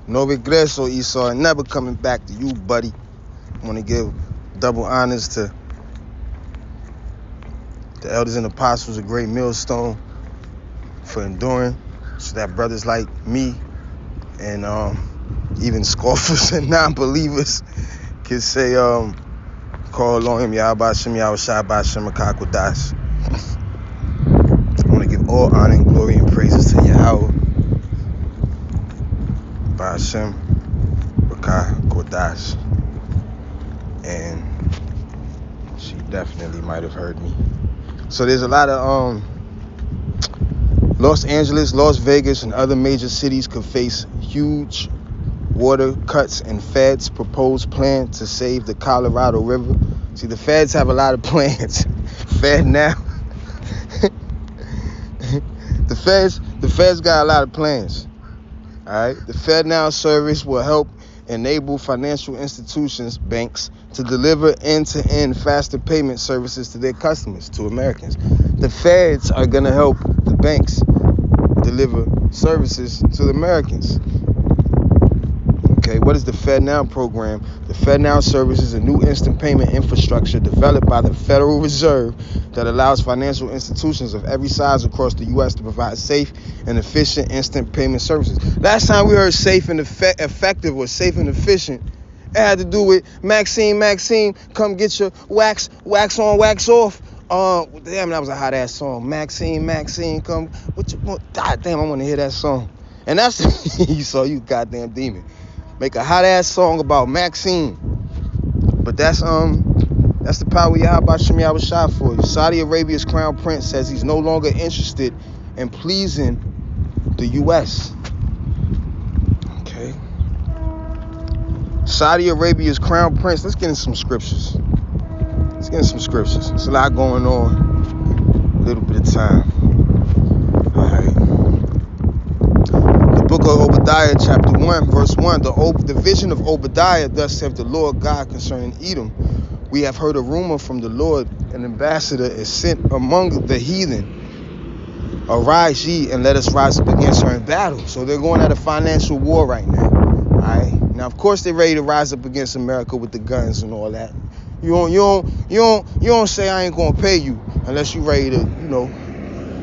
No regreso, Esau, and never coming back to you, buddy. I want to give double honors to the elders and apostles of Great Millstone for enduring, so that brothers like me and even scoffers and non-believers can say, call on him, Yahweh Shem, Yahweh Shai, B'Shem, Kodash. I want to give all honor and glory and praises to Yahweh, B'Shem, Kodash. And she definitely might have heard me. So there's a lot of Los Angeles, Las Vegas, and other major cities could face huge water cuts and Fed's proposed plan to save the Colorado River. See, the Feds have a lot of plans. Fed now. The Feds got a lot of plans. All right. The Fed Now service will help enable financial institutions, banks, to deliver end-to-end faster payment services to their customers, to Americans. The Feds are going to help the banks deliver services to the Americans. Okay, what is the Fed Now program? The Fed Now service is a new instant payment infrastructure developed by the Federal Reserve that allows financial institutions of every size across the U.S. to provide safe and efficient instant payment services. Last time we heard safe and effective or safe and efficient, it had to do with Maxine, come get your wax on, wax off. Damn, that was a hot ass song. Maxine, come. God damn, I want to hear that song. And that's you saw you goddamn demon. Make a hot ass song about Maxine. But that's the power Yahweh Shem Yahweh Shai for you. Saudi Arabia's crown prince says he's no longer interested in pleasing the U.S. Okay. Saudi Arabia's crown prince. Let's get in some scriptures. There's a lot going on. A little bit of time. All right. The book of Obadiah, chapter 1, verse 1. The vision of Obadiah, thus saith the Lord God concerning Edom. We have heard a rumor from the Lord. An ambassador is sent among the heathen. Arise ye and let us rise up against her in battle. So they're going at a financial war right now. All right. Now, of course, they're ready to rise up against America with the guns and all that. You don't say I ain't gonna pay you unless you ready to,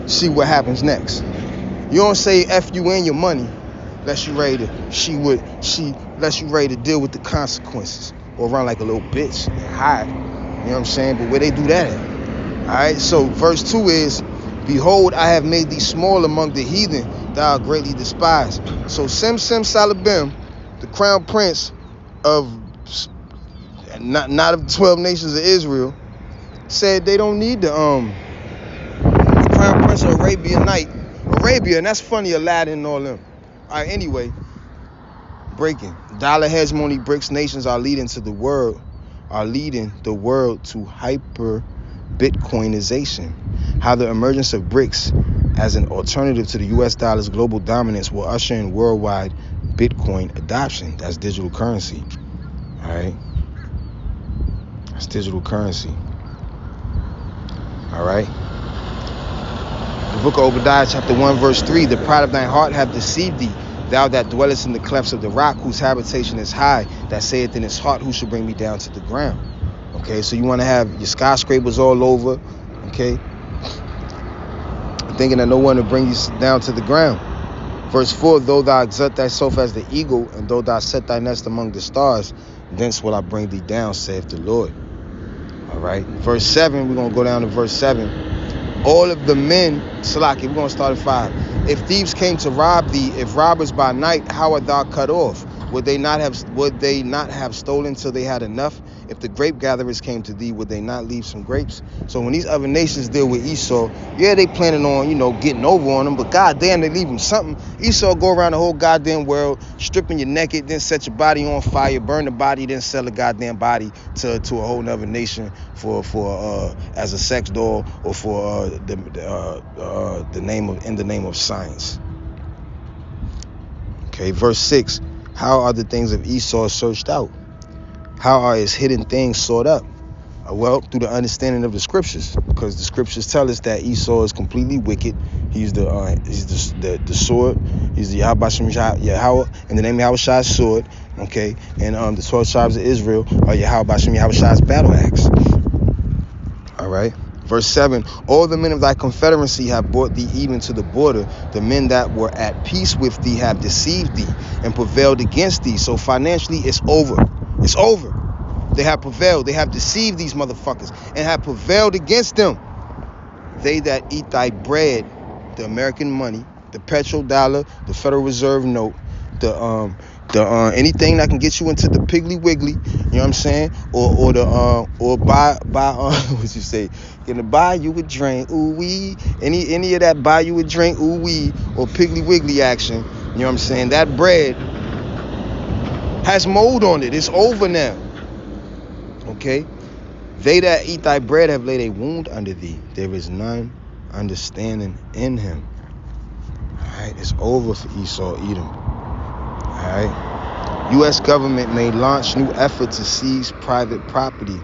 see what happens next. You don't say F you and your money unless you ready to deal with the consequences or run like a little bitch and hide. You know what I'm saying? But where they do that at? Alright, so verse 2 is, behold, I have made thee small among the heathen, thou art greatly despised. So Sim Salabim, the crown prince of not of the 12 nations of Israel, said they don't need the crown prince of Arabia, and that's funny, Aladdin and all them. All right, anyway, breaking. Dollar hegemony BRICS nations are leading the world to hyper Bitcoinization. How the emergence of BRICS as an alternative to the US dollar's global dominance will usher in worldwide Bitcoin adoption. That's digital currency. All right. That's digital currency. All right. The book of Obadiah, chapter 1, verse 3. The pride of thine heart hath deceived thee, thou that dwellest in the clefts of the rock, whose habitation is high, that saith in his heart, who shall bring me down to the ground? Okay, so you want to have your skyscrapers all over, okay, thinking that no one will bring you down to the ground. Verse 4, though thou exert thyself as the eagle, and though thou set thy nest among the stars, thence will I bring thee down, saith the Lord. All right. Verse 7, we're going to go down to verse 7. All of the men, Salaki, we're going to start at 5. If thieves came to rob thee, if robbers by night, how art thou cut off? Would they not have stolen till they had enough? If the grape gatherers came to thee, would they not leave some grapes? So when these other nations deal with Esau, yeah, they planning on, getting over on them, but goddamn, they leave them something. Esau go around the whole goddamn world, stripping you naked, then set your body on fire, burn the body, then sell the goddamn body to a whole nother nation for as a sex doll or for in the name of science. Okay, verse 6. How are the things of Esau searched out? How are his hidden things sought up? Well, through the understanding of the scriptures, because the scriptures tell us that Esau is completely wicked. He's the sword. He's the Yahweh, in the name of Yahweh Shai's sword, okay? And the 12 tribes of Israel are Yahweh Shai's battle axe. All right? Verse 7, all the men of thy confederacy have brought thee even to the border. The men that were at peace with thee have deceived thee and prevailed against thee. So financially, it's over. It's over. They have prevailed. They have deceived these motherfuckers and have prevailed against them. They that eat thy bread, the American money, the petrodollar, the Federal Reserve note, the anything that can get you into the Piggly Wiggly, you know what I'm saying? Or buy what you say? Gonna buy you a drink, ooh wee. Any of that buy you a drink, ooh wee, or Piggly Wiggly action, you know what I'm saying? That bread has mold on it. It's over now. Okay? They that eat thy bread have laid a wound under thee. There is none understanding in him. Alright, it's over for Esau, Edom. Alright. U.S. government may launch new effort to seize private property,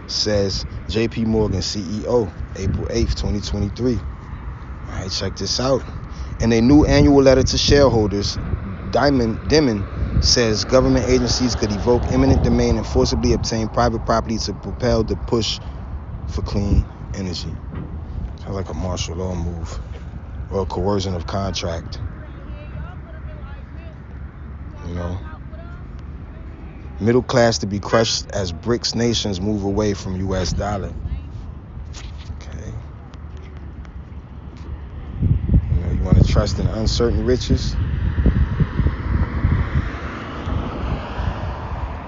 says J.P. Morgan CEO, April 8th, 2023. Alright, check this out. In a new annual letter to shareholders, Dimon says government agencies could evoke eminent domain and forcibly obtain private property to propel the push for clean energy. Sounds like a martial law move or a coercion of contract. You know, middle class to be crushed as BRICS nations move away from U.S. dollar. Okay. You know, you want to trust in uncertain riches?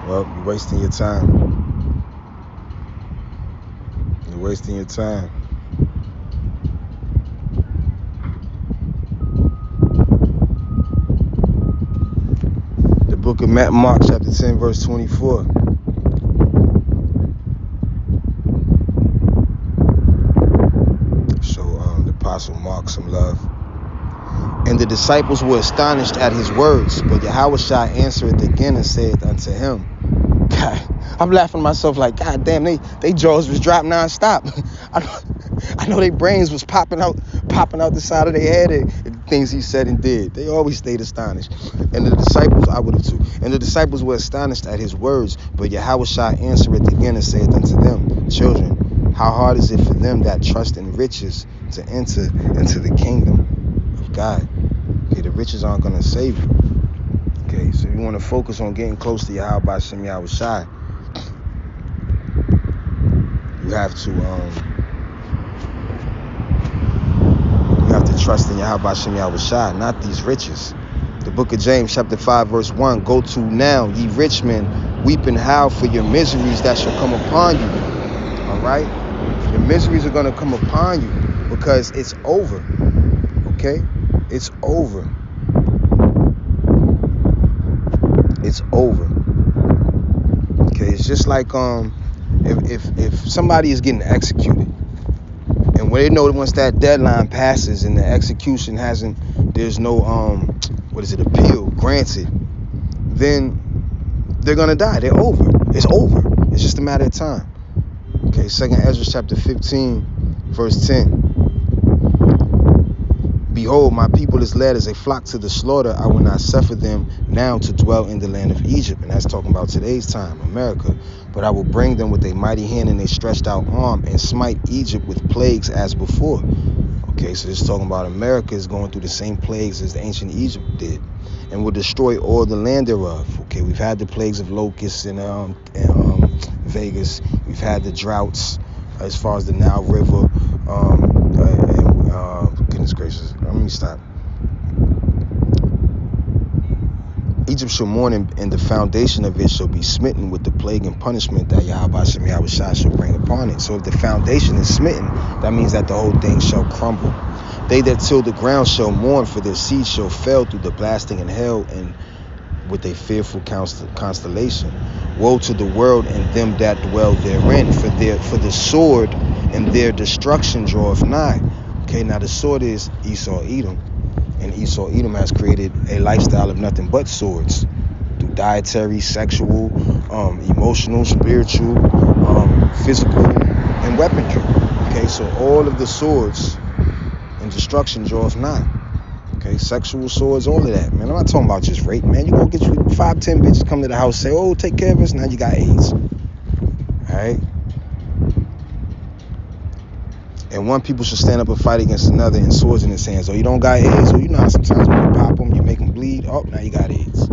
Well, you're wasting your time. You're wasting your time. The book of Mark chapter 10 verse 24. Show the apostle Mark some love. And the disciples were astonished at his words, but Yahushua answered again and said unto him, God, I'm laughing to myself like, God damn, they jaws was dropped non-stop. I know their brains was popping out the side of their head at things he said and did. They always stayed astonished. And the disciples, I would have too. And the disciples were astonished at his words, but Yahushua answered again and said unto them, children, how hard is it for them that trust in riches to enter into the kingdom of God? Okay, the riches aren't going to save you. Okay, so you want to focus on getting close to Yahweh Shem Yahushai. You have to trust in Yahweh Shem Yahushai, not these riches. The book of James chapter 5 verse 1, go to now, ye rich men, weep and howl for your miseries that shall come upon you. All right? Your miseries are going to come upon you because it's over. Okay? It's over. It's over. Okay, it's just like if somebody is getting executed, and when they know that once that deadline passes and the execution there's no appeal granted, then they're gonna die. They're over. It's over. It's just a matter of time. Okay, 2nd Ezra chapter 15, verse 10. Behold, my people is led as a flock to the slaughter. I will not suffer them now to dwell in the land of Egypt. And that's talking about today's time, America. But I will bring them with a mighty hand and a stretched out arm and smite Egypt with plagues as before. Okay, so this is talking about America is going through the same plagues as the ancient Egypt did, and will destroy all the land thereof. Okay, we've had the plagues of locusts in Vegas. We've had the droughts as far as the Nile River. Goodness gracious, let me stop. Egypt shall mourn, and the foundation of it shall be smitten with the plague and punishment that Yahweh Shem Yahushua shall bring upon it. So if the foundation is smitten, that means that the whole thing shall crumble. They that till the ground shall mourn, for their seed shall fail through the blasting and hell, and with a fearful constellation. Woe to the world and them that dwell therein, for the sword and their destruction draweth nigh. Okay, now the sword is Esau Edom, and Esau Edom has created a lifestyle of nothing but swords through dietary, sexual, emotional, spiritual, physical, and weaponry. Okay, so all of the swords and destruction draweth nigh. Okay, sexual swords, all of that, man. I'm not talking about just rape, man. You gonna get you 5, 10 bitches come to the house, say, oh, take care of us, now you got AIDS. Alright? And one people should stand up and fight against another and swords in his hands. Oh, you don't got AIDS? Oh, you know how sometimes when you pop them, you make them bleed. Oh, now you got AIDS.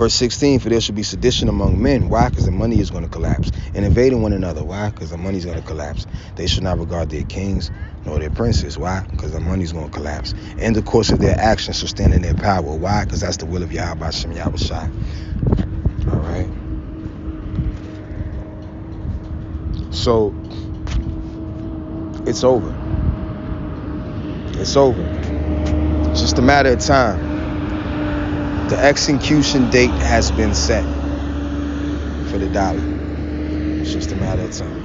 Verse 16, for there should be sedition among men. Why? Because the money is going to collapse. And invading one another. Why? Because the money is going to collapse. They should not regard their kings nor their princes. Why? Because the money is going to collapse. And the course of their actions shall stand in their power. Why? Because that's the will of Yahweh Hashem Yahushai. All right? So, it's over. It's over. It's just a matter of time. The execution date has been set for the dollar. It's just a matter of time.